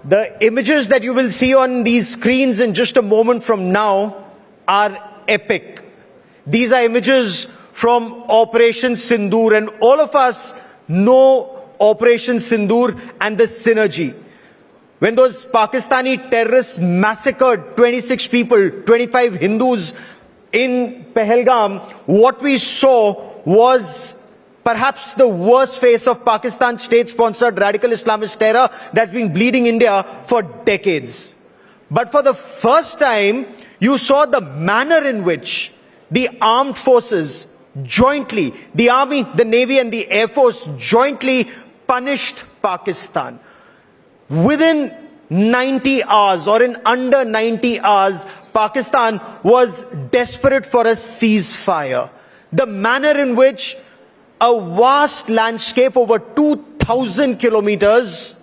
The images that you will see on these screens in just a moment from now are epic. These are images from Operation Sindoor, and all of us know Operation Sindoor and the synergy. When those Pakistani terrorists massacred 26 people, 25 Hindus in Pahalgam, what we saw was perhaps the worst face of Pakistan's state-sponsored radical Islamist terror that's been bleeding India for decades. But for the first time, you saw the manner in which the armed forces jointly, the Army, the Navy and the Air Force jointly punished Pakistan. Within 90 hours or in under 90 hours, Pakistan was desperate for a ceasefire. The manner in which a vast landscape over 2,000 kilometers,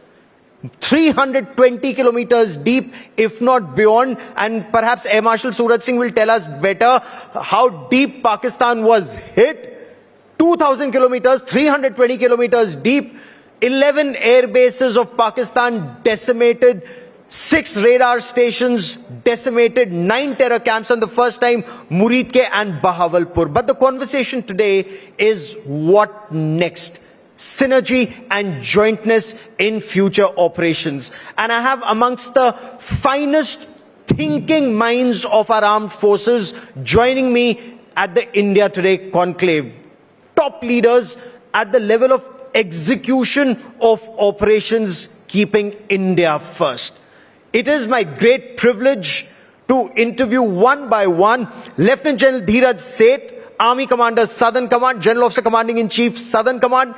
320 kilometers deep, if not beyond, and perhaps Air Marshal Suraj Singh will tell us better how deep Pakistan was hit. 2,000 kilometers, 320 kilometers deep, 11 air bases of Pakistan decimated, 6 radar stations decimated, 9 terror camps, and the first time Muridke and Bahawalpur. But the conversation today is what next? Synergy and jointness in future operations. And I have amongst the finest thinking minds of our armed forces joining me at the India Today Conclave. Top leaders at the level of execution of operations, keeping India first. It is my great privilege to interview one by one Lieutenant General Dheeraj Seth, Army Commander, Southern Command, General Officer Commanding in Chief, Southern Command,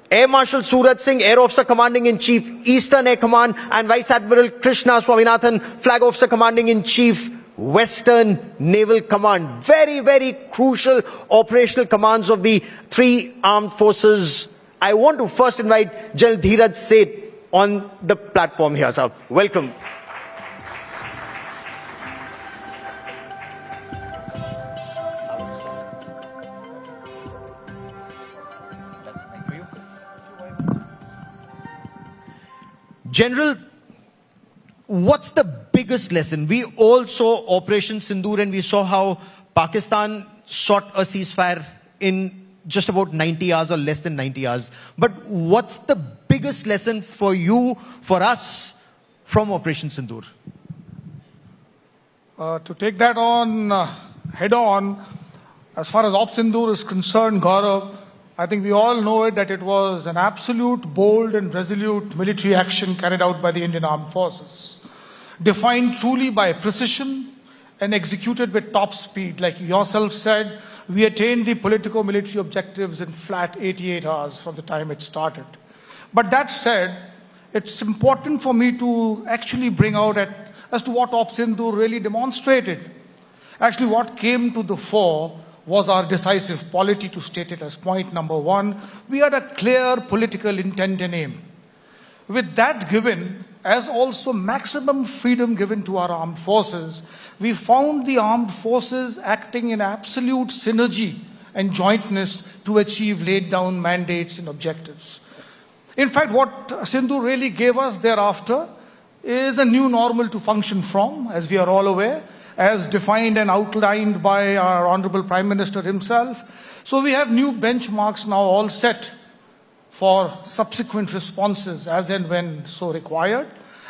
Air Marshal Suraj Singh, Air Officer Commanding in Chief, Eastern Air Command, and Vice Admiral Krishna Swaminathan, Flag Officer Commanding in Chief, Western Naval Command. Very, very crucial operational commands of the 3 armed forces. I want to first invite General Dheeraj Seth on the platform here, sir. Welcome. General, what's the biggest lesson? We all saw Operation Sindoor and we saw how Pakistan sought a ceasefire in just about 90 hours or less than 90 hours. But what's the biggest lesson for you, for us, from Operation Sindoor? To take that on head on, as far as Op Sindoor is concerned, Gaurav, I think we all know it, that it was an absolute, bold and resolute military action carried out by the Indian Armed Forces, defined truly by precision and executed with top speed. Like yourself said, we attained the politico-military objectives in flat 88 hours from the time it started. But that said, it's important for me to actually bring out as to what Op Sindoor really demonstrated. Actually, what came to the fore was our decisive polity, to state it as point number 1. We had a clear political intent and aim. With that given, as also maximum freedom given to our armed forces, we found the armed forces acting in absolute synergy and jointness to achieve laid down mandates and objectives. In fact, what Sindoor really gave us thereafter is a new normal to function from, as we are all aware, as defined and outlined by our Honorable Prime Minister himself. So we have new benchmarks now all set for subsequent responses as and when so required.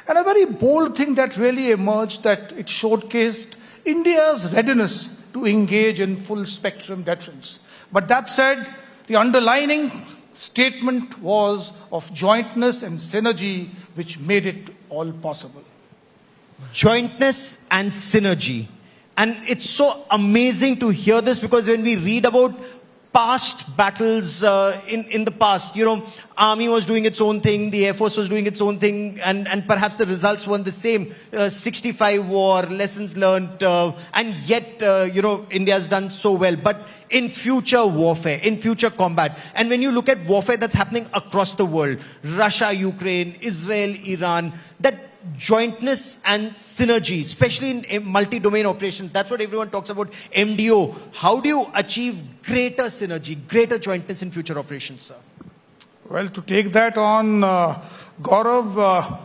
And a very bold thing that really emerged, that it showcased India's readiness to engage in full spectrum deterrence. But that said, the underlining statement was of jointness and synergy, which made it all possible. Jointness and synergy. And it's so amazing to hear this, because when we read about past battles in the past, you know, Army was doing its own thing, the Air Force was doing its own thing, and perhaps the results weren't the same. 65 war, lessons learned, and yet, you know, India's done so well. But in future warfare, in future combat, and when you look at warfare that's happening across the world, Russia, Ukraine, Israel, Iran, that jointness and synergy, especially in multi-domain operations, that's what everyone talks about, MDO. How do you achieve greater synergy, greater jointness in future operations, sir? Well, to take that on, Gaurav,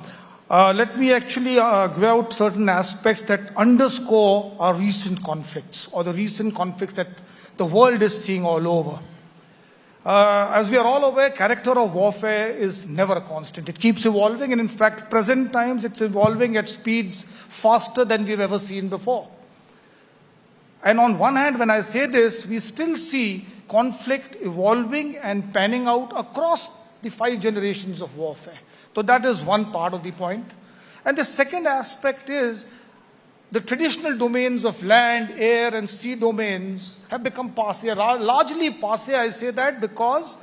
Let me actually give out certain aspects that underscore our recent conflicts or the recent conflicts that the world is seeing all over. As we are all aware, character of warfare is never a constant. It keeps evolving, and in fact, present times it's evolving at speeds faster than we've ever seen before. And on one hand, when I say this, we still see conflict evolving and panning out across the 5 generations of warfare. So that is one part of the point. And the second aspect is the traditional domains of land, air, and sea domains have become passé. Largely passé, I say that because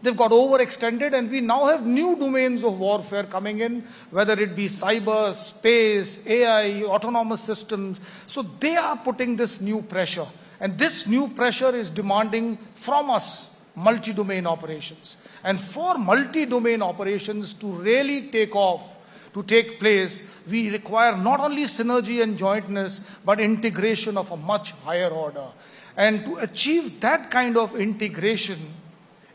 they've got overextended, and we now have new domains of warfare coming in, whether it be cyber, space, AI, autonomous systems. So they are putting this new pressure. And this new pressure is demanding from us multi-domain operations. And for multi-domain operations to really take off, to take place, we require not only synergy and jointness, but integration of a much higher order. And to achieve that kind of integration,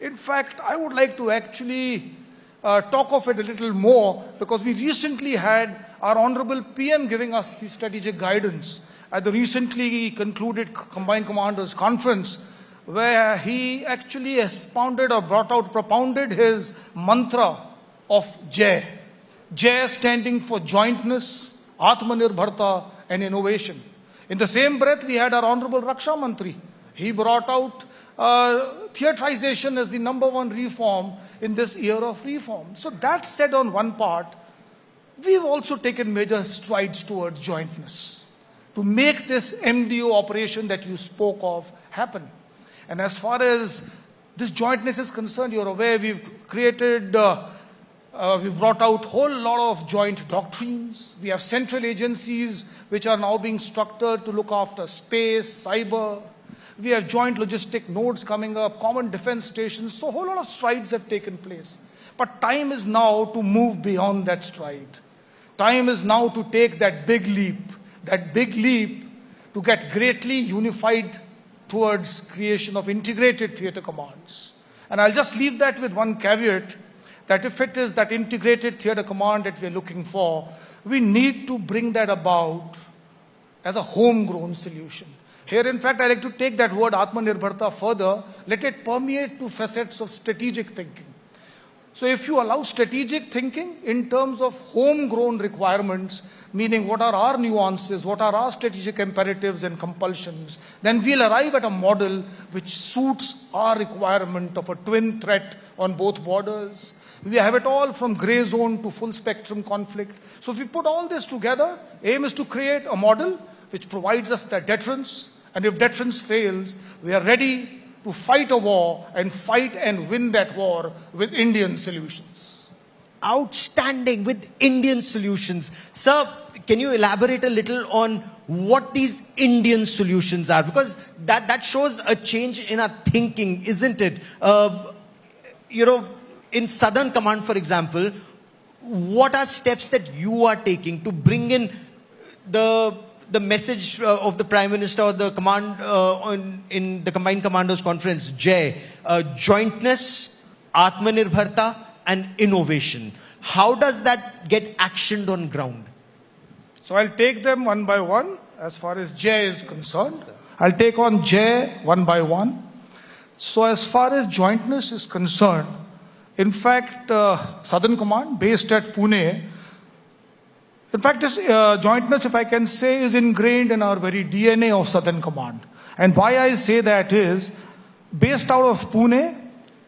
in fact, I would like to actually talk of it a little more, because we recently had our Honorable PM giving us the strategic guidance at the recently concluded Combined Commanders Conference, where he actually expounded or propounded his mantra of Jai. Jai standing for jointness, Atmanirbharta, and innovation. In the same breath, we had our Honorable Raksha Mantri. He brought out theaterization as the #1 reform in this year of reform. So that said on one part, we've also taken major strides towards jointness to make this MDO operation that you spoke of happen. And as far as this jointness is concerned, you're aware we've created we've brought out a whole lot of joint doctrines. We have central agencies which are now being structured to look after space, cyber. We have joint logistic nodes coming up, common defense stations. So a whole lot of strides have taken place. But time is now to move beyond that stride. Time is now to take that big leap to get greatly unified towards creation of integrated theater commands. And I'll just leave that with one caveat, that if it is that integrated theater command that we're looking for, we need to bring that about as a homegrown solution. Here, in fact, I like to take that word Atmanirbharta further, let it permeate to facets of strategic thinking. So if you allow strategic thinking in terms of homegrown requirements, meaning what are our nuances, what are our strategic imperatives and compulsions, then we'll arrive at a model which suits our requirement of a twin threat on both borders. We have it all from gray zone to full spectrum conflict. So if we put all this together, aim is to create a model which provides us that deterrence. And if deterrence fails, we are ready to fight a war and win that war with Indian solutions. Outstanding, with Indian solutions. Sir, can you elaborate a little on what these Indian solutions are? Because that shows a change in our thinking, isn't it? In Southern Command, for example, what are steps that you are taking to bring in the message of the Prime Minister or the command in the Combined Commanders Conference, Jai, jointness, Atmanirbharta, and innovation? How does that get actioned on ground? So I'll take them one by one as far as Jai is concerned. I'll take on Jai one by one. So as far as jointness is concerned, in fact, Southern Command, based at Pune, in fact, this jointness, if I can say, is ingrained in our very DNA of Southern Command. And why I say that is, based out of Pune,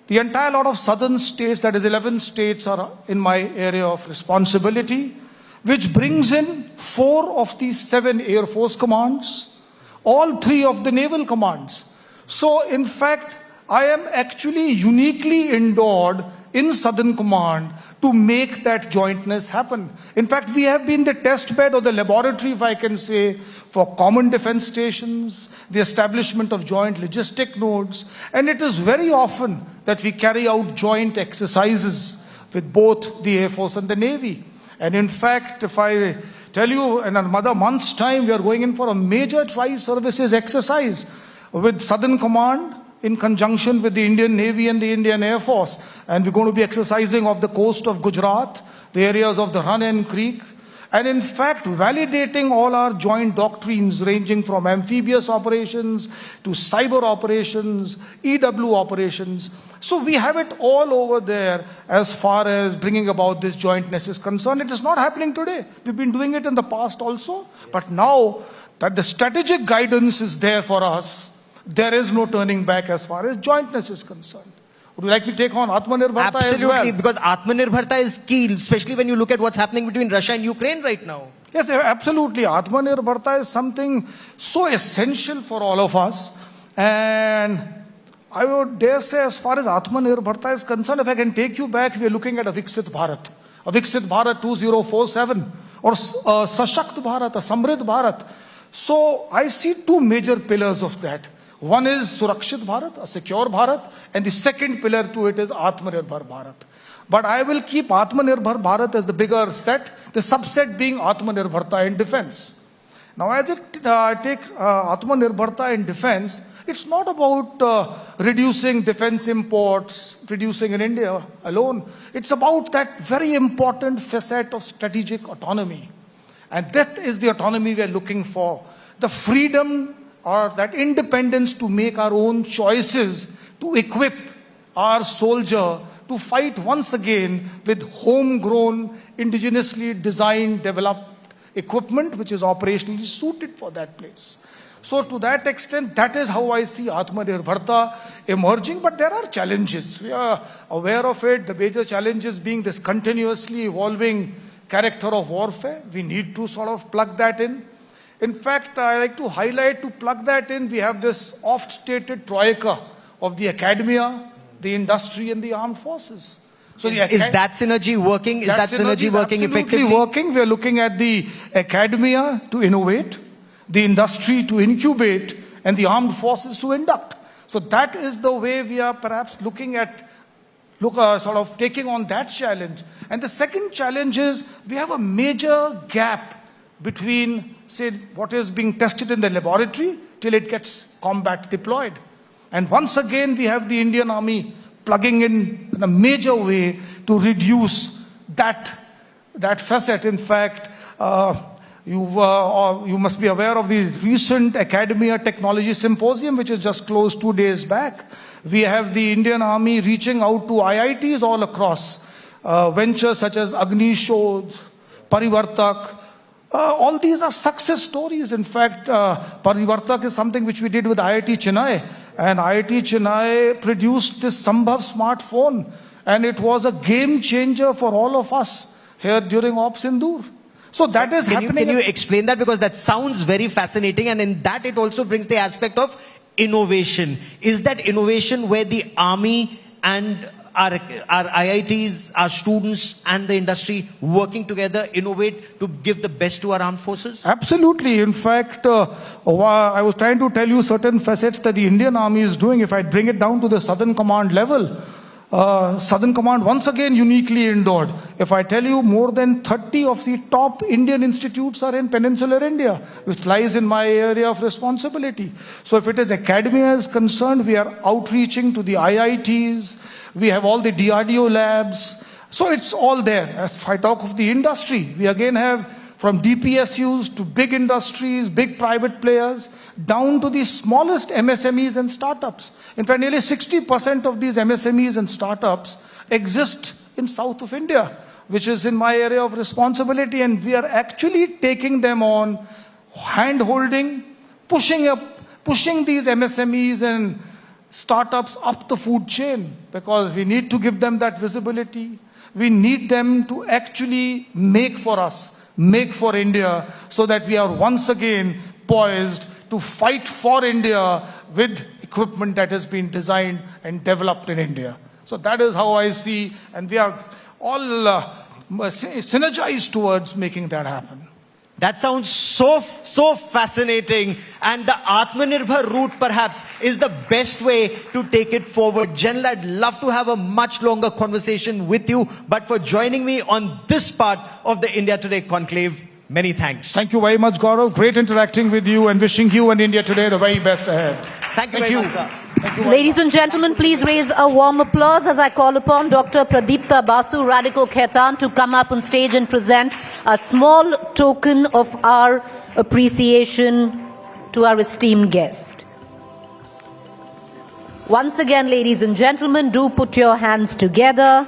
the entire lot of southern states, that is 11 states, are in my area of responsibility, which brings in 4 of the 7 Air Force commands, all 3 of the naval commands. So, in fact, I am actually uniquely endowed in Southern Command to make that jointness happen. In fact, we have been the test bed or the laboratory, if I can say, for common defense stations, the establishment of joint logistic nodes, and it is very often that we carry out joint exercises with both the Air Force and the Navy. And in fact, if I tell you in another month's time, we are going in for a major tri-services exercise with Southern Command in conjunction with the Indian Navy and the Indian Air Force. And we're going to be exercising off the coast of Gujarat, the areas of the Run and Creek, and in fact validating all our joint doctrines ranging from amphibious operations to cyber operations, EW operations. So we have it all over there as far as bringing about this jointness is concerned. It is not happening today. We've been doing it in the past also, but now that the strategic guidance is there for us, there is no turning back as far as jointness is concerned. Would you like me to take on Atmanirbharta as well? Absolutely, because Atmanirbharta is key, especially when you look at what's happening between Russia and Ukraine right now. Yes, absolutely. Atmanirbharta is something so essential for all of us. And I would dare say, as far as Atmanirbharta is concerned, if I can take you back, we are looking at a Viksit Bharat 2047, or Sashakt Bharat, a Samrid Bharat. So I see two major pillars of that. One is Surakshit Bharat, a secure Bharat, and the second pillar to it is Atmanirbhar Bharat. But I will keep Atmanirbhar Bharat as the bigger set, the subset being Atmanirbharta in defense. Now, as I take Atmanirbharta in defense, it's not about reducing defense imports, producing in India alone. It's about that very important facet of strategic autonomy. And that is the autonomy we are looking for. The freedom or that independence to make our own choices, to equip our soldier to fight once again with homegrown, indigenously designed, developed equipment which is operationally suited for that place. So to that extent, that is how I see Atmanirbharta emerging. But there are challenges. We are aware of it. The major challenges being this continuously evolving character of warfare. We need to sort of plug that in. In fact, I like to highlight, to plug that in, we have this oft-stated troika of the academia, the industry, and the armed forces. So is that synergy working? Is that synergy working effectively? Absolutely working. We are looking at the academia to innovate, the industry to incubate, and the armed forces to induct. So that is the way we are perhaps looking at, sort of taking on that challenge. And the second challenge is we have a major gap between, say, what is being tested in the laboratory till it gets combat deployed. And once again, we have the Indian Army plugging in a major way to reduce that facet. In fact, you must be aware of the recent Academia Technology Symposium, which is just closed 2 days back. We have the Indian Army reaching out to IITs all across, ventures such as Agni Shodh, Parivartak. All these are success stories. In fact, Parivartak is something which we did with IIT Chennai. And IIT Chennai produced this Sambhav smartphone. And it was a game changer for all of us here during Op Sindoor. So that is happening. Can you explain that? Because that sounds very fascinating. And in that, it also brings the aspect of innovation. Is that innovation where the army and our IITs, our students and the industry working together innovate to give the best to our armed forces? Absolutely. In fact, I was trying to tell you certain facets that the Indian Army is doing. If I bring it down to the Southern Command level, Southern Command once again uniquely endowed. If I tell you, more than 30 of the top Indian institutes are in peninsular India, which lies in my area of responsibility. So if it is academia is concerned, we are outreaching to the IITs. We have all the DRDO labs. So it's all there. If I talk of the industry, we again have from DPSUs to big industries, big private players, down to the smallest MSMEs and startups. In fact, nearly 60% of these MSMEs and startups exist in south of India, which is in my area of responsibility. And we are actually taking them on, hand-holding, pushing these MSMEs and startups up the food chain, because we need to give them that visibility. We need them to actually make for us, make for India, so that we are once again poised to fight for India with equipment that has been designed and developed in India. So that is how I see, and we are all synergized towards making that happen. That sounds so fascinating, and the Atmanirbhar route perhaps is the best way to take it forward. General, I'd love to have a much longer conversation with you, but for joining me on this part of the India Today Conclave, many thanks. Thank you very much, Gaurav. Great interacting with you, and wishing you and India Today the very best ahead. Thank you very much, sir. Thank you. Ladies and gentlemen, please raise a warm applause as I call upon Dr. Pradipta Basu Radhiko Khaitan to come up on stage and present a small token of our appreciation to our esteemed guest. Once again, ladies and gentlemen, do put your hands together.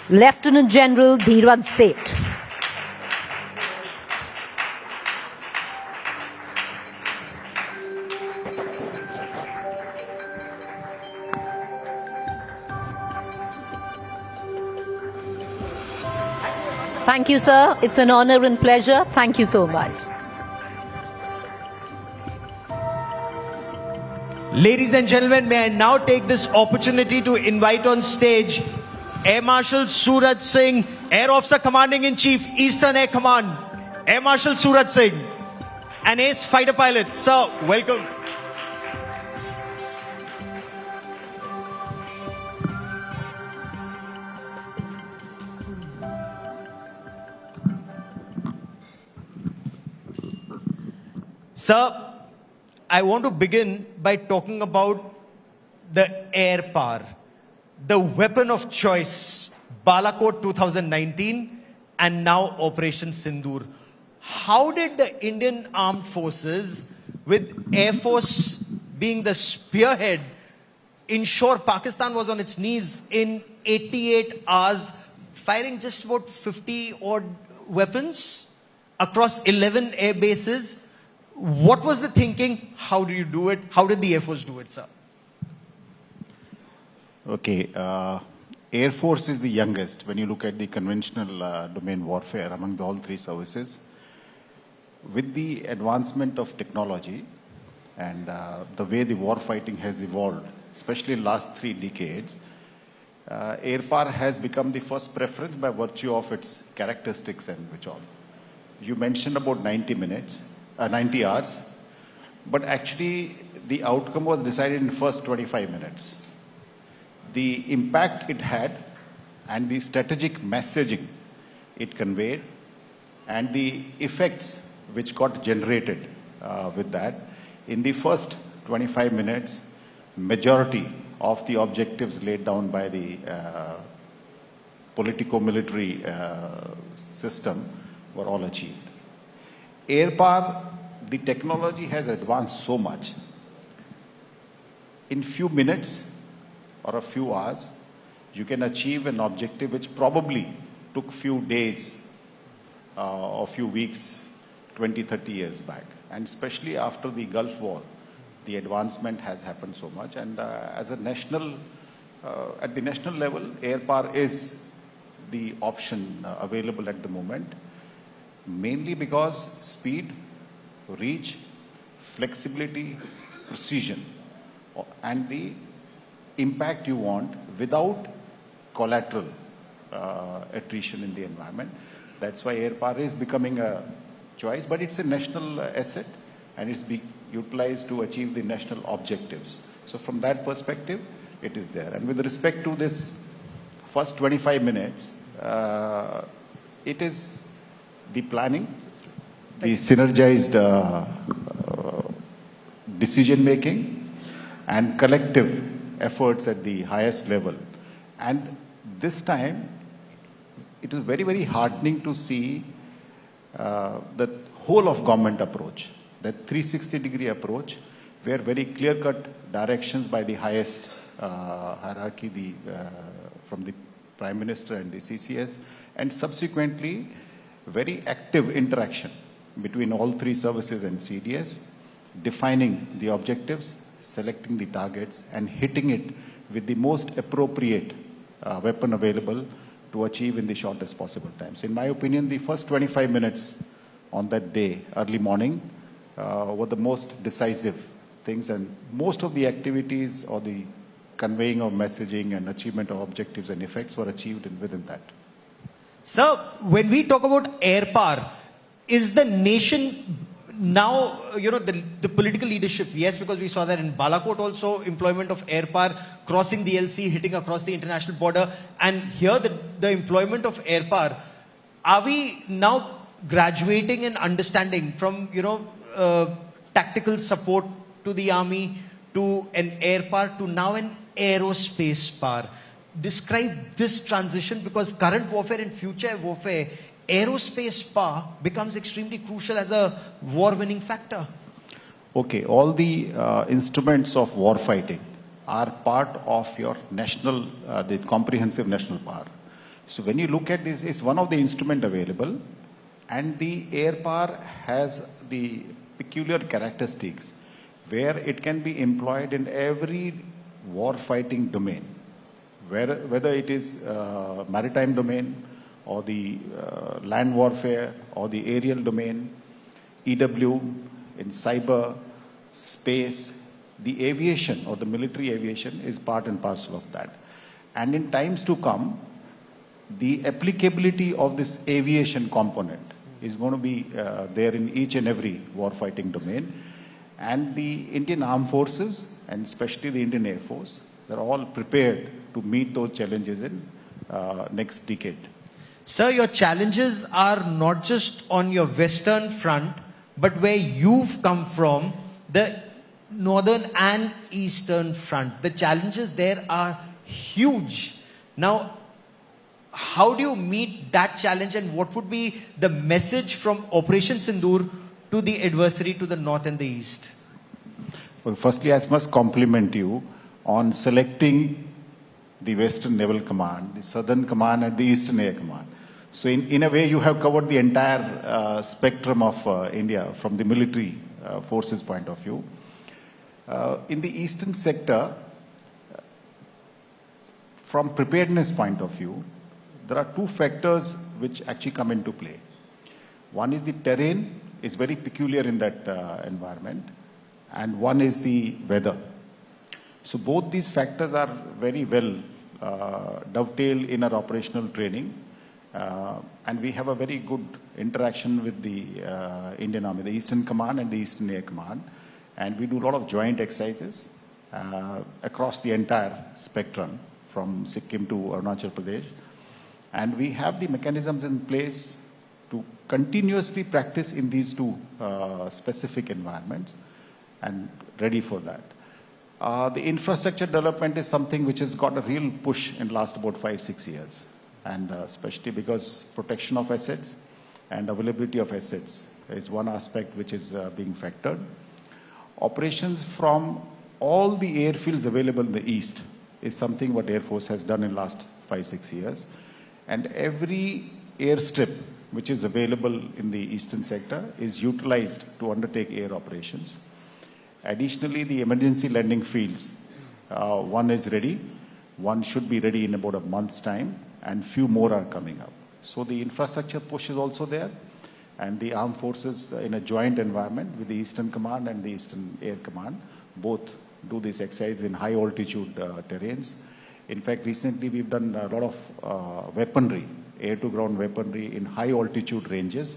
Lieutenant General Dheeraj Seth. Thank you, sir. It's an honor and pleasure. Thank you so much. Ladies and gentlemen, may I now take this opportunity to invite on stage Air Marshal Suraj Singh, Air Officer Commanding-in-Chief, Eastern Air Command. Air Marshal Suraj Singh, an ace fighter pilot. Sir, welcome. Sir, I want to begin by talking about the air power, the weapon of choice, Balakot 2019, and now Operation Sindoor. How did the Indian Armed Forces, with Air Force being the spearhead, ensure Pakistan was on its knees in 88 hours, firing just about 50 odd weapons across 11 air bases? What was the thinking? How did you do it? How did the Air Force do it, sir? Okay. Air Force is the youngest when you look at the conventional domain warfare among all three services. With the advancement of technology and the way the war fighting has evolved, especially in the last 3 decades, air power has become the first preference by virtue of its characteristics and which all. You mentioned about 90 hours, but actually the outcome was decided in the first 25 minutes. The impact it had and the strategic messaging it conveyed and the effects which got generated with that, in the first 25 minutes, majority of the objectives laid down by the politico-military system were all achieved. Air power, the technology has advanced so much. In few minutes or a few hours, you can achieve an objective which probably took few days or few weeks, 20, 30 years back. And especially after the Gulf War, the advancement has happened so much. And as a national, at the national level, air power is the option available at the moment. Mainly because speed, reach, flexibility, precision, and the impact you want without collateral attrition in the environment. That's why air power is becoming a choice, but it's a national asset and it's being utilized to achieve the national objectives. So from that perspective, it is there. And with respect to this first 25 minutes, it is the planning, the synergized decision-making, and collective efforts at the highest level. And this time, it is very, very heartening to see the whole of government approach, that 360-degree approach, where very clear-cut directions by the highest hierarchy, from the Prime Minister and the CCS, and subsequently, very active interaction between all three services and CDS, defining the objectives, selecting the targets, and hitting it with the most appropriate weapon available to achieve in the shortest possible time. So in my opinion, the first 25 minutes on that day, early morning, were the most decisive things, and most of the activities or the conveying of messaging and achievement of objectives and effects were achieved within that. Sir, when we talk about air power, is the nation now, the political leadership, yes, because we saw that in Balakot also, employment of air power, crossing the LC, hitting across the international border, and here the employment of air power, are we now graduating in understanding from, tactical support to the army, to an air power to now an aerospace power. Describe this transition, because current warfare and future warfare, aerospace power becomes extremely crucial as a war-winning factor. Okay, all the instruments of war fighting are part of your national, the comprehensive national power. So when you look at this, it's one of the instruments available, and the air power has the peculiar characteristics where it can be employed in every war fighting domain, whether it is maritime domain or the land warfare or the aerial domain, EW, in cyber, space, the aviation or the military aviation is part and parcel of that. And in times to come, the applicability of this aviation component is going to be there in each and every warfighting domain. And the Indian Armed Forces, and especially the Indian Air Force, they're all prepared to meet those challenges in next decade. Sir, your challenges are not just on your western front, but where you've come from, the northern and eastern front. The challenges there are huge. Now, how do you meet that challenge, and what would be the message from Operation Sindoor to the adversary to the north and the east? Well, firstly, I must compliment you on selecting the Western Naval Command, the Southern Command, and the Eastern Air Command. So in a way, you have covered the entire spectrum of India from the military forces point of view. In the Eastern sector, from preparedness point of view, there are two factors which actually come into play. One is the terrain is very peculiar in that environment, and one is the weather. So both these factors are very well dovetailed in our operational training, and we have a very good interaction with the Indian Army, the Eastern Command and the Eastern Air Command, and we do a lot of joint exercises across the entire spectrum from Sikkim to Arunachal Pradesh. And we have the mechanisms in place to continuously practice in these two specific environments and ready for that. The infrastructure development is something which has got a real push in the last about 5-6 years, and especially because protection of assets and availability of assets is one aspect which is being factored. Operations from all the airfields available in the east is something what Air Force has done in the last 5-6 years. And every airstrip which is available in the eastern sector is utilized to undertake air operations. Additionally, the emergency landing fields, one is ready, one should be ready in about a month's time, and few more are coming up. So the infrastructure push is also there, and the armed forces in a joint environment with the Eastern Command and the Eastern Air Command both do this exercise in high altitude terrains. In fact, recently we've done a lot of weaponry, air-to-ground weaponry in high altitude ranges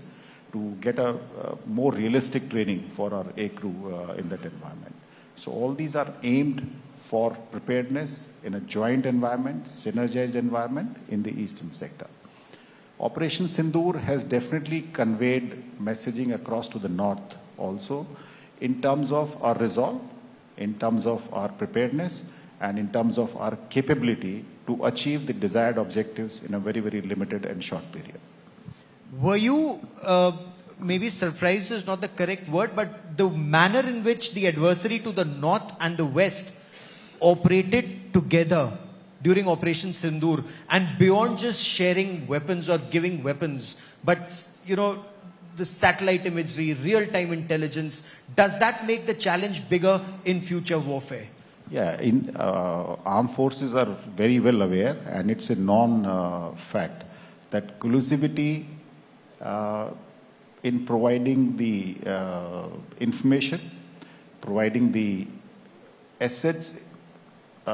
to get a more realistic training for our aircrew in that environment. So all these are aimed for preparedness in a joint environment, synergized environment in the eastern sector. Operation Sindoor has definitely conveyed messaging across to the north also in terms of our resolve, in terms of our preparedness, and in terms of our capability to achieve the desired objectives in a very, very limited and short period. Were you, maybe surprised is not the correct word, but the manner in which the adversary to the north and the west operated together during Operation Sindoor, and beyond just sharing weapons or giving weapons, but, you know, the satellite imagery, real-time intelligence, does that make the challenge bigger in future warfare? Yeah, armed forces are very well aware, and it's a non-fact that collusivity in providing the information, providing the assets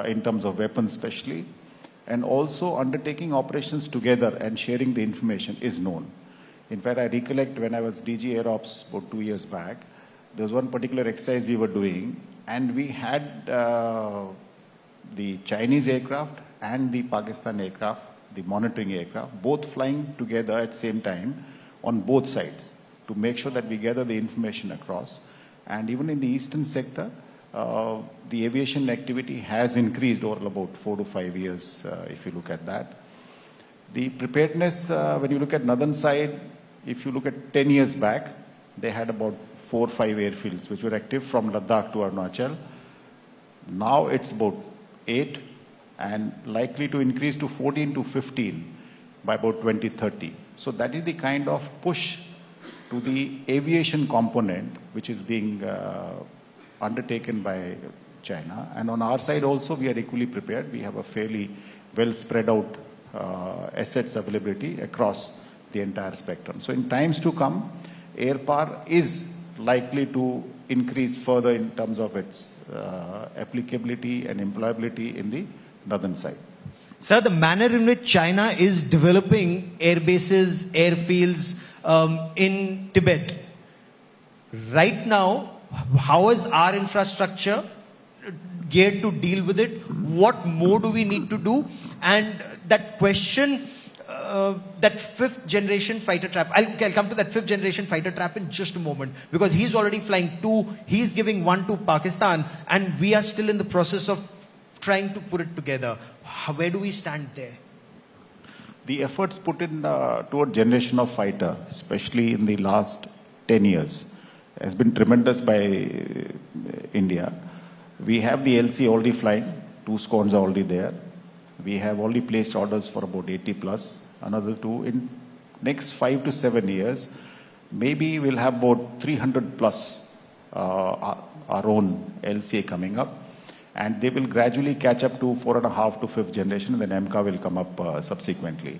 in terms of weapons especially, and also undertaking operations together and sharing the information is known. In fact, I recollect when I was DG Air Ops about 2 years back, there was one particular exercise we were doing, and we had the Chinese aircraft and the Pakistan aircraft, the monitoring aircraft, both flying together at the same time on both sides to make sure that we gather the information across. And even in the eastern sector, the aviation activity has increased over about 4 to 5 years, if you look at that. The preparedness, when you look at northern side, if you look at 10 years back, they had about 4 or 5 airfields which were active from Ladakh to Arunachal. Now it's about 8 and likely to increase to 14 to 15 by about 2030. So that is the kind of push to the aviation component which is being undertaken by China. And on our side also, we are equally prepared. We have a fairly well spread out assets availability across the entire spectrum. So in times to come, air power is likely to increase further in terms of its applicability and employability in the northern side. Sir, the manner in which China is developing air bases, airfields in Tibet, right now, how is our infrastructure geared to deal with it? What more do we need to do? And that question, that 5th generation fighter trap, I'll come to that 5th generation fighter trap in just a moment, because he's already flying 2, he's giving 1 to Pakistan, and we are still in the process of trying to put it together. Where do we stand there? The efforts put in toward generation of fighter, especially in the last 10 years, has been tremendous by India. We have the LC already flying, 2 squadrons are already there. We have already placed orders for about 80 plus, another 2. In next 5 to 7 years, maybe we'll have about 300 plus our own LCA coming up. And they will gradually catch up to 4.5 to 5th generation, and then MCA will come up subsequently.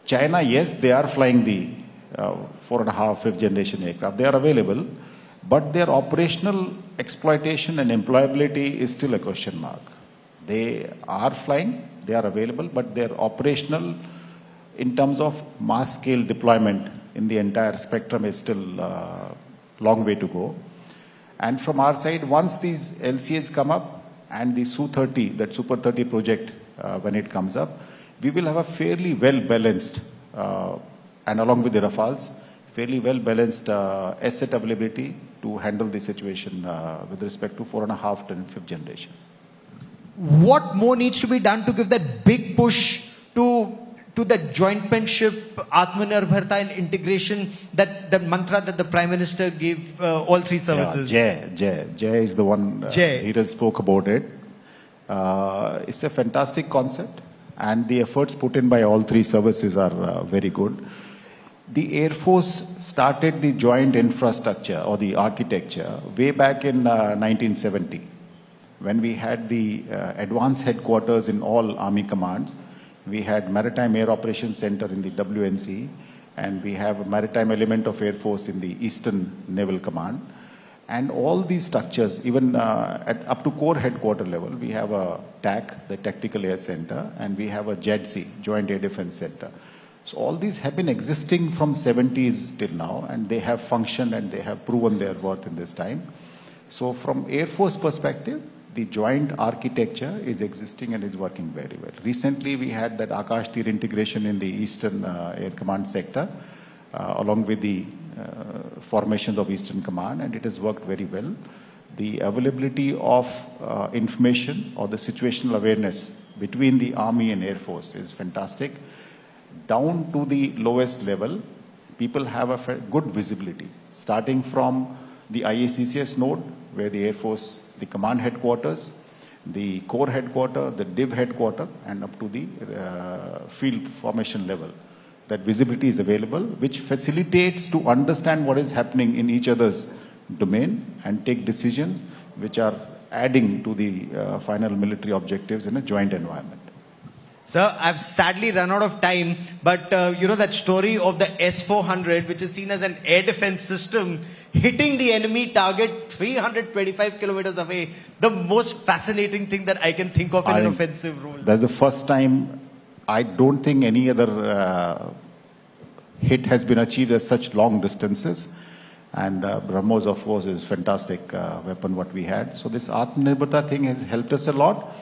China, yes, they are flying the 4.5, 5th generation aircraft. They are available, but their operational exploitation and employability is still a question mark. They are flying, they are available, but their operational, in terms of mass scale deployment in the entire spectrum, is still long way to go. And from our side, once these LCAs come up and the Su-30, that Super 30 project, when it comes up, we will have a fairly well-balanced, and along with the Rafales, fairly well-balanced asset availability to handle the situation with respect to 4.5 and 5th generation. What more needs to be done to give that big push to that jointmanship, Atmanirbharta, and integration, that the mantra that the Prime Minister gave all 3 services? Yeah, Jai is the one, Dheeraj spoke about it. It's a fantastic concept, and the efforts put in by all 3 services are very good. The Air Force started the joint infrastructure or the architecture way back in 1970, when we had the advanced headquarters in all Army commands. We had Maritime Air Operations Center in the WNC, and we have a maritime element of Air Force in the Eastern Naval Command. And all these structures, even up to core headquarter level, we have a TAC, the Tactical Air Center, and we have a JADC, Joint Air Defense Center. So all these have been existing from 70s till now, and they have functioned and they have proven their worth in this time. So from Air Force perspective, the joint architecture is existing and is working very well. Recently, we had that Akash Tir integration in the Eastern Air Command sector, along with the formations of Eastern Command, and it has worked very well. The availability of information or the situational awareness between the Army and Air Force is fantastic. Down to the lowest level, people have a good visibility, starting from the IACCS node, where the Air Force, the command headquarters, the core headquarter, the DIV headquarter, and up to the field formation level. That visibility is available, which facilitates to understand what is happening in each other's domain and take decisions which are adding to the final military objectives in a joint environment. Sir, I've sadly run out of time, but you know that story of the S-400, which is seen as an air defense system, hitting the enemy target 325 kilometers away, the most fascinating thing that I can think of in an offensive role. That's the first time. I don't think any other hit has been achieved at such long distances. And BrahMos, of course, is fantastic weapon what we had. So this Atmanirbharta thing has helped us a lot.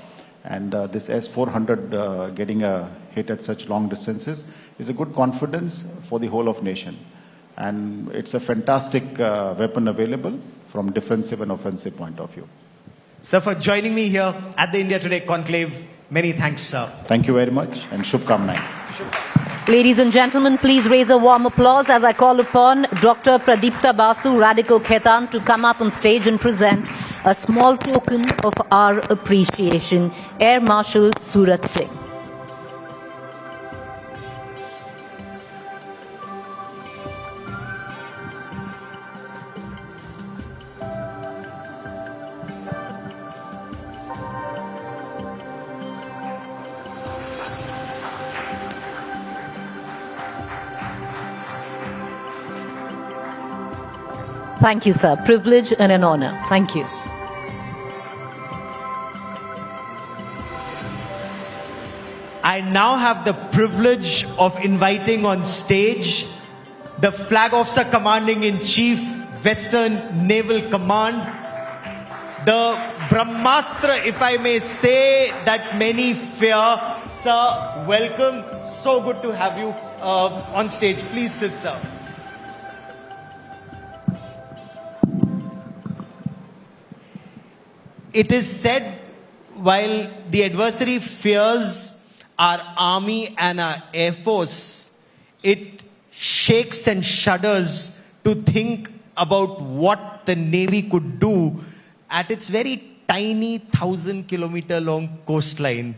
And this S-400 getting a hit at such long distances is a good confidence for the whole of nation. And it's a fantastic weapon available from defensive and offensive point of view. Sir, for joining me here at the India Today Conclave, many thanks, sir. Thank you very much and Shubhkamnaएं. Ladies and gentlemen, please raise a warm applause as I call upon Dr. Pradipta Basu Radico Khetan to come up on stage and present a small token of our appreciation. Air Marshal Surat Singh. Thank you, sir. Privilege and an honor. Thank you. I now have the privilege of inviting on stage the Flag Officer Commanding in Chief, Western Naval Command, the Brahmastra, if I may say, that many fear. Sir, welcome. So good to have you on stage. Please sit, sir. It is said, while the adversary fears our army and our air force, it shakes and shudders to think about what the Navy could do at its very tiny 1,000-kilometer long coastline.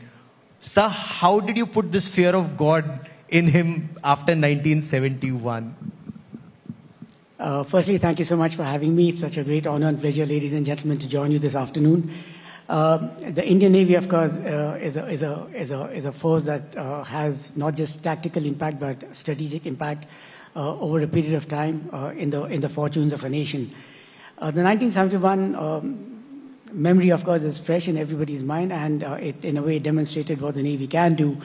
Sir, how did you put this fear of God in him after 1971? Firstly, thank you so much for having me. It's such a great honor and pleasure, ladies and gentlemen, to join you this afternoon. The Indian Navy, of course, is a force that has not just tactical impact but strategic impact over a period of time in the fortunes of a nation. The 1971 memory, of course, is fresh in everybody's mind, and it, in a way, demonstrated what the Navy can do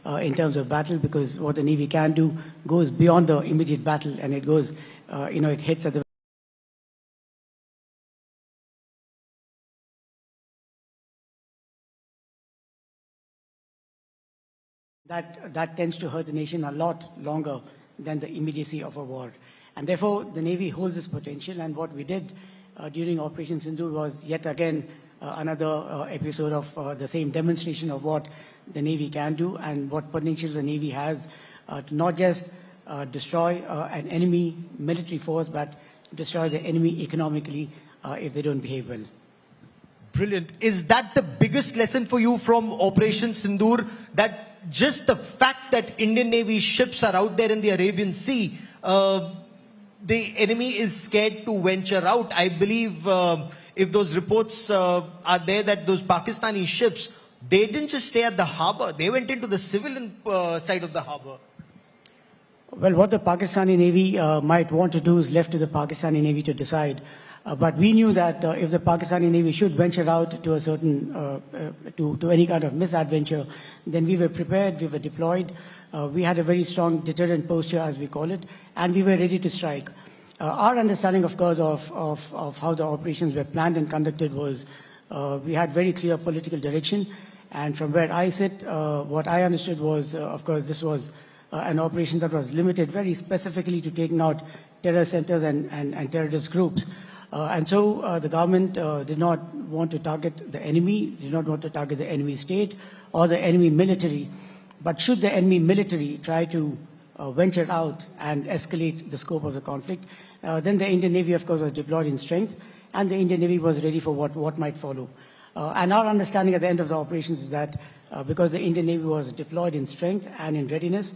in terms of battle, because what the Navy can do goes beyond the immediate battle, and it goes. It hits at the that tends to hurt the nation a lot longer than the immediacy of a war. And therefore, the Navy holds this potential, and what we did during Operation Sindoor was yet again another episode of the same demonstration of what the Navy can do and what potential the Navy has to not just destroy an enemy military force, but destroy the enemy economically if they don't behave well. Brilliant. Is that the biggest lesson for you from Operation Sindoor? That just the fact that Indian Navy ships are out there in the Arabian Sea, the enemy is scared to venture out. I believe if those reports are there that those Pakistani ships, they didn't just stay at the harbor, they went into the civilian side of the harbor. Well, what the Pakistani Navy might want to do is left to the Pakistani Navy to decide. But we knew that if the Pakistani Navy should venture out to a certain, to any kind of misadventure, then we were prepared, we were deployed. We had a very strong deterrent posture, as we call it, and we were ready to strike. Our understanding, of course, of how the operations were planned and conducted was we had very clear political direction. And from where I sit, what I understood was, of course, this was an operation that was limited very specifically to taking out terror centers and terrorist groups. And so the government did not want to target the enemy, did not want to target the enemy state or the enemy military. But should the enemy military try to venture out and escalate the scope of the conflict, then the Indian Navy, of course, was deployed in strength, and the Indian Navy was ready for what might follow. And our understanding at the end of the operations is that because the Indian Navy was deployed in strength and in readiness,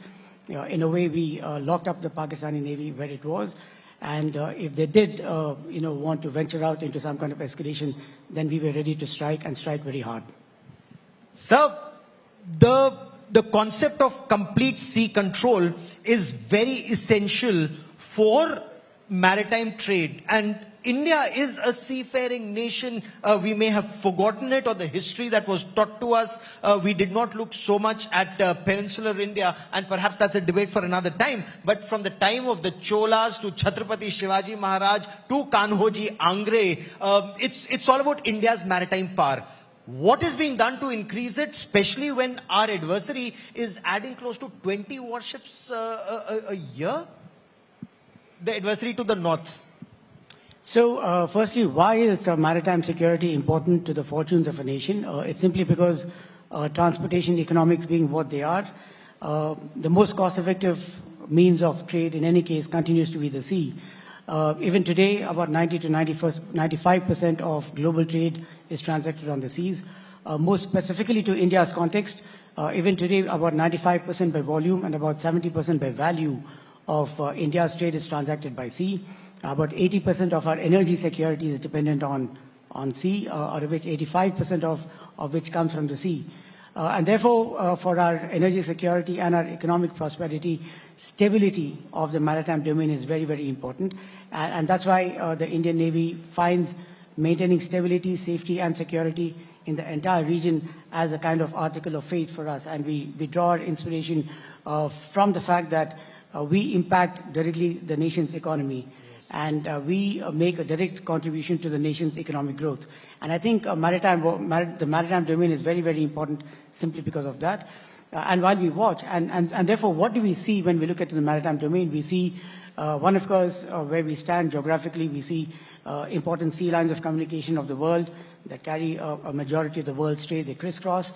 in a way we locked up the Pakistani Navy where it was. And if they did, want to venture out into some kind of escalation, then we were ready to strike and strike very hard. Sir, the concept of complete sea control is very essential for maritime trade. And India is a seafaring nation. We may have forgotten it or the history that was taught to us. We did not look so much at peninsular India, and perhaps that's a debate for another time. But from the time of the Cholas to Chhatrapati Shivaji Maharaj to Kanhoji Angre, it's all about India's maritime power. What is being done to increase it, especially when our adversary is adding close to 20 warships a year? The adversary to the north. So, firstly, why is maritime security important to the fortunes of a nation? It's simply because transportation economics being what they are, the most cost-effective means of trade in any case continues to be the sea. Even today, about 90 to 95% of global trade is transacted on the seas. Most specifically to India's context, even today, about 95% by volume and about 70% by value of India's trade is transacted by sea. About 80% of our energy security is dependent on sea, out of which 85% of which comes from the sea. And therefore, for our energy security and our economic prosperity, stability of the maritime domain is very, very important. And that's why the Indian Navy finds maintaining stability, safety, and security in the entire region as a kind of article of faith for us. And we draw our inspiration from the fact that we impact directly the nation's economy. And we make a direct contribution to the nation's economic growth. And I think the maritime domain is very, very important simply because of that. And while we watch, and therefore, what do we see when we look at the maritime domain? We see, one, of course, where we stand geographically. We see important sea lines of communication of the world that carry a majority of the world's trade. They crisscross.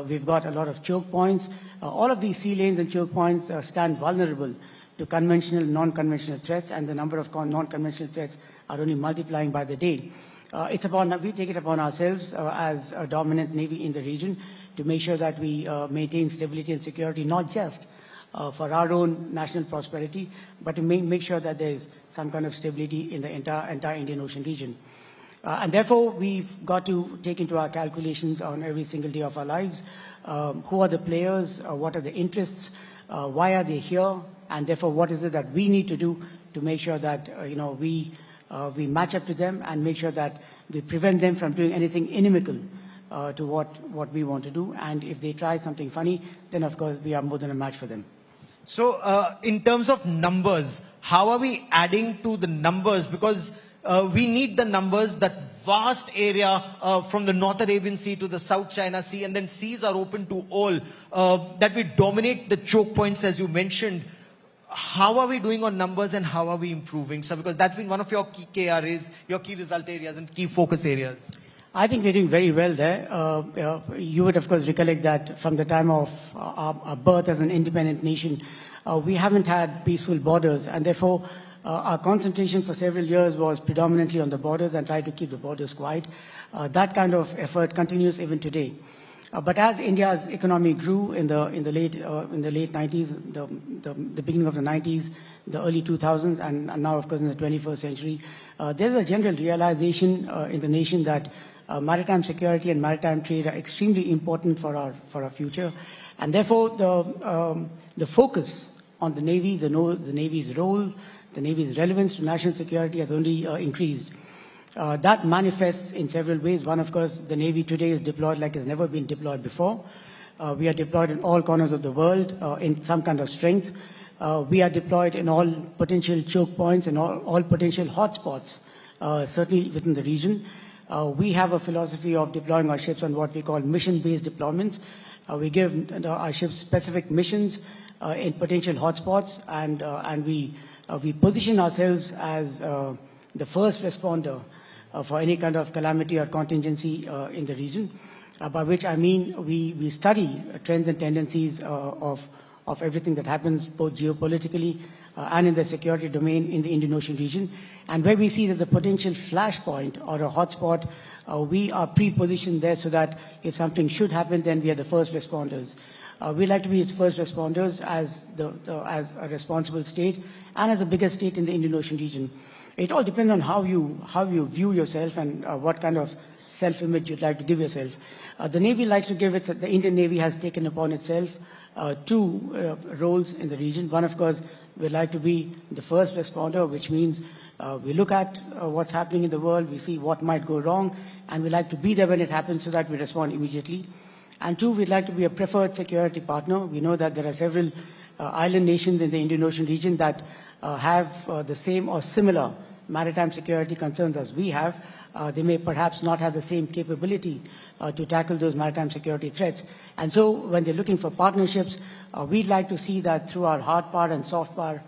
We've got a lot of choke points. All of these sea lanes and choke points stand vulnerable to conventional, non-conventional threats, and the number of non-conventional threats are only multiplying by the day. We take it upon ourselves as a dominant navy in the region to make sure that we maintain stability and security, not just for our own national prosperity, but to make sure that there is some kind of stability in the entire Indian Ocean region. And therefore, we've got to take into our calculations on every single day of our lives, who are the players, what are the interests, why are they here, and therefore what is it that we need to do to make sure that we match up to them and make sure that we prevent them from doing anything inimical to what we want to do. And if they try something funny, then of course we are more than a match for them. So in terms of numbers, how are we adding to the numbers? Because we need the numbers, that vast area from the North Arabian Sea to the South China Sea, and then seas are open to all, that we dominate the choke points as you mentioned. How are we doing on numbers and how are we improving, sir? Because that's been one of your key KRAs, your key result areas and key focus areas. I think we're doing very well there. You would, of course, recollect that from the time of our birth as an independent nation, we haven't had peaceful borders, and therefore our concentration for several years was predominantly on the borders and try to keep the borders quiet. That kind of effort continues even today. But as India's economy grew in the late 90s, the beginning of the 90s, the early 2000s, and now of course in the 21st century, there's a general realization in the nation that maritime security and maritime trade are extremely important for our future, and therefore the focus on the Navy, the Navy's role, the Navy's relevance to national security has only increased. That manifests in several ways. One, of course, the Navy today is deployed like it's never been deployed before. We are deployed in all corners of the world in some kind of strength. We are deployed in all potential choke points and all potential hotspots, certainly within the region. We have a philosophy of deploying our ships on what we call mission-based deployments. We give our ships specific missions in potential hotspots, and we position ourselves as the first responder for any kind of calamity or contingency in the region, by which I mean we study trends and tendencies of everything that happens both geopolitically and in the security domain in the Indian Ocean region. And where we see there's a potential flashpoint or a hotspot, we are pre-positioned there so that if something should happen, then we are the first responders. We like to be its first responders as a responsible state and as the biggest state in the Indian Ocean region. It all depends on how you view yourself and what kind of self-image you'd like to give yourself. The Navy likes to give it. The Indian Navy has taken upon itself two roles in the region. One, of course, we like to be the first responder, which means we look at what's happening in the world, we see what might go wrong, and we like to be there when it happens so that we respond immediately. And two, we'd like to be a preferred security partner. We know that there are several island nations in the Indian Ocean region that have the same or similar maritime security concerns as we have. They may perhaps not have the same capability to tackle those maritime security threats. And so when they're looking for partnerships, we'd like to see that through our hard power and soft power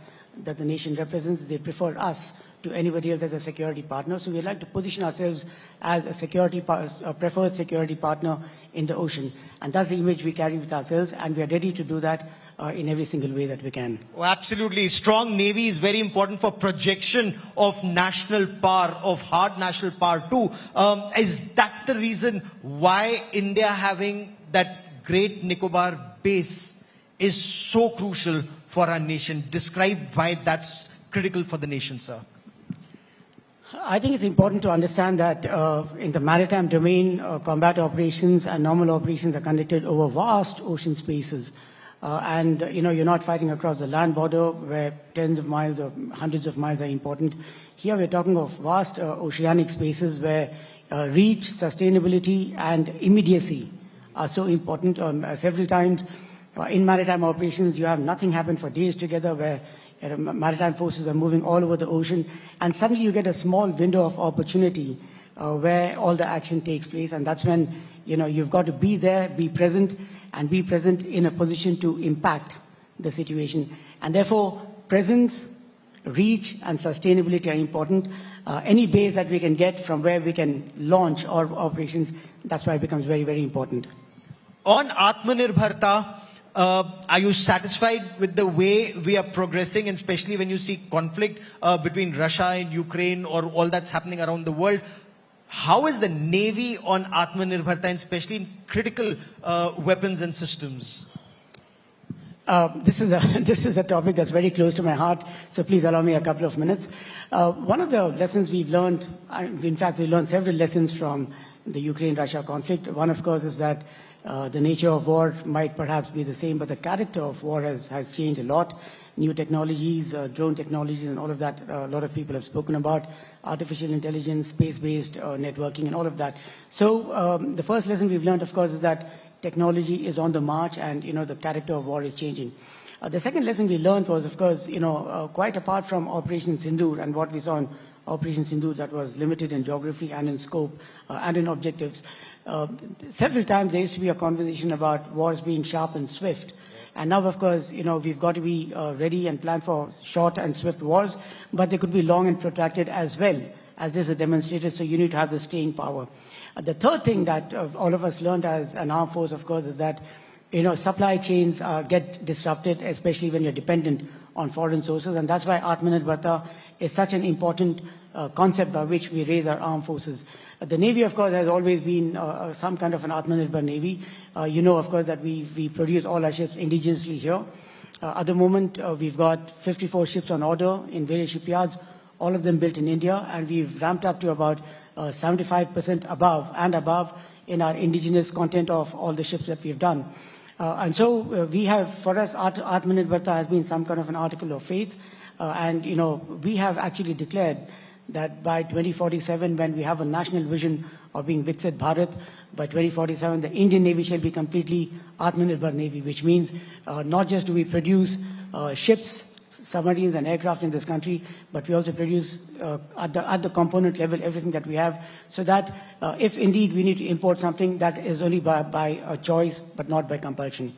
that the nation represents, they prefer us to anybody else as a security partner. So we like to position ourselves as a preferred security partner in the ocean. And that's the image we carry with ourselves, and we are ready to do that in every single way that we can. Oh, absolutely. Strong Navy is very important for projection of national power, of hard national power too. Is that the reason why India having that Great Nicobar base is so crucial for our nation? Describe why that's critical for the nation, sir. I think it's important to understand that in the maritime domain, combat operations and normal operations are conducted over vast ocean spaces. And you're not fighting across the land border where tens of miles or hundreds of miles are important. Here we're talking of vast oceanic spaces where reach, sustainability, and immediacy are so important. Several times in maritime operations, you have nothing happen for days together, where maritime forces are moving all over the ocean, and suddenly you get a small window of opportunity where all the action takes place, and that's when you've got to be there, be present, and be present in a position to impact the situation. And therefore, presence, reach, and sustainability are important. Any base that we can get from where we can launch our operations, that's why it becomes very, very important. On Atmanirbharta, are you satisfied with the way we are progressing, and especially when you see conflict between Russia and Ukraine or all that's happening around the world? How is the Navy on Atmanirbharta, and especially in critical weapons and systems? This is a topic that's very close to my heart, so please allow me a couple of minutes. One of the lessons we've learned, in fact, we learned several lessons from the Ukraine-Russia conflict. One, of course, is that the nature of war might perhaps be the same, but the character of war has changed a lot. New technologies, drone technologies, and all of that, a lot of people have spoken about. Artificial intelligence, space-based networking, and all of that. So the first lesson we've learned, of course, is that technology is on the march, and the character of war is changing. The second lesson we learned was, of course, quite apart from Operation Sindoor and what we saw in Operation Sindoor, that was limited in geography and in scope and in objectives. Several times there used to be a conversation about wars being sharp and swift. And now, of course, we've got to be ready and plan for short and swift wars, but they could be long and protracted as well, as this is demonstrated, so you need to have the staying power. The third thing that all of us learned as an armed force, of course, is that supply chains get disrupted, especially when you're dependent on foreign sources, and that's why Atmanirbharta is such an important concept by which we raise our armed forces. The Navy, of course, has always been some kind of an Atmanirbhar Navy. Of course, that we produce all our ships indigenously here. At the moment, we've got 54 ships on order in various shipyards, all of them built in India, and we've ramped up to about 75% above in our indigenous content of all the ships that we've done. And so we have, for us, Atmanirbharta has been some kind of an article of faith. And we have actually declared that by 2047, when we have a national vision of being Viksit Bharat, by 2047, the Indian Navy shall be completely Atmanirbhar Navy, which means not just do we produce ships, submarines and aircraft in this country, but we also produce at the component level everything that we have, so that if indeed we need to import something, that is only by a choice, but not by compulsion.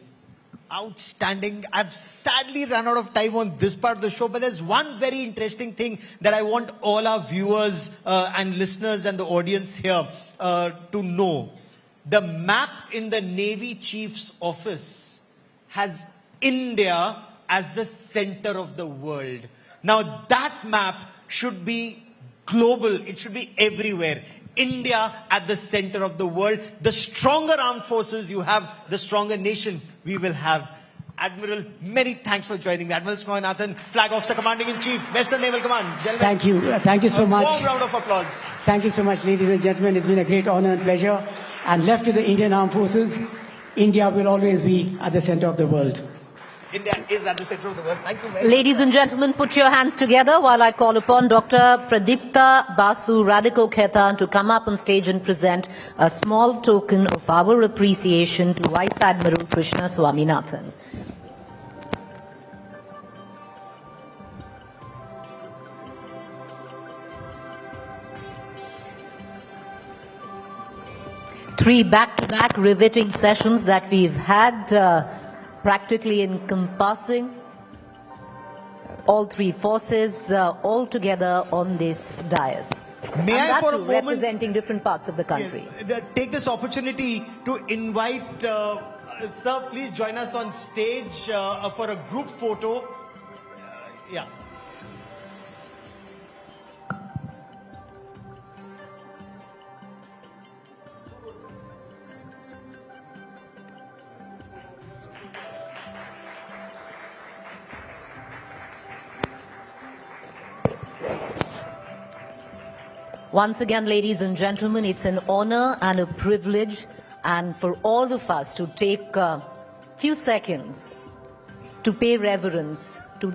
Outstanding. I've sadly run out of time on this part of the show, but there's one very interesting thing that I want all our viewers and listeners and the audience here to know. The map in the Navy Chief's office has India as the center of the world. Now that map should be global. It should be everywhere. India at the center of the world. The stronger armed forces you have, the stronger nation we will have. Admiral, many thanks for joining me. Admiral Swaminathan, Flag Officer Commanding-in-Chief, Western Naval Command. Gentlemen, thank you. Thank you so much. Warm round of applause. Thank you so much, ladies and gentlemen. It's been a great honor and pleasure. And left to the Indian Armed Forces, India will always be at the center of the world. India is at the center of the world. Thank you very much. Ladies and gentlemen, put your hands together while I call upon Dr. Pradipta Basu Radhiko Khaitan to come up on stage and present a small token of our appreciation to Vice Admiral Krishna Swaminathan. Three back-to-back riveting sessions that we've had, practically encompassing all three forces all together on this dais. May and I that for a too, moment- representing different parts of the country. Yes, take this opportunity to invite, sir, please join us on stage for a group photo. Yeah. Once again, ladies and gentlemen, it's an honor and a privilege, and for all of us to take a few seconds to pay reverence to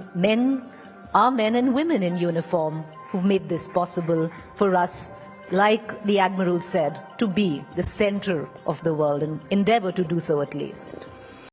our men and women in uniform who've made this possible for us, like the Admiral said, to be the center of the world and endeavor to do so at least.